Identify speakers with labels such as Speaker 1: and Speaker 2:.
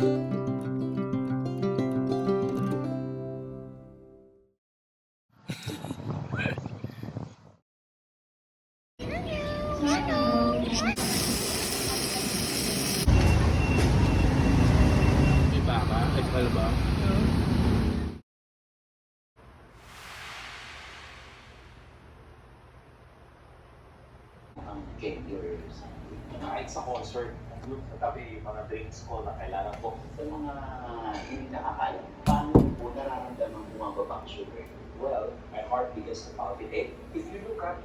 Speaker 1: May baka? Ay, ba?
Speaker 2: Ang cake your sandwich. Kahit sa concert, nandun sa tabi yung mga drinks ko na kailangan ko. Sa mga hindi nakakaalam, paano po nararamdaman bumababa ang sugar? Well, my heart begins to palpitate. If you look at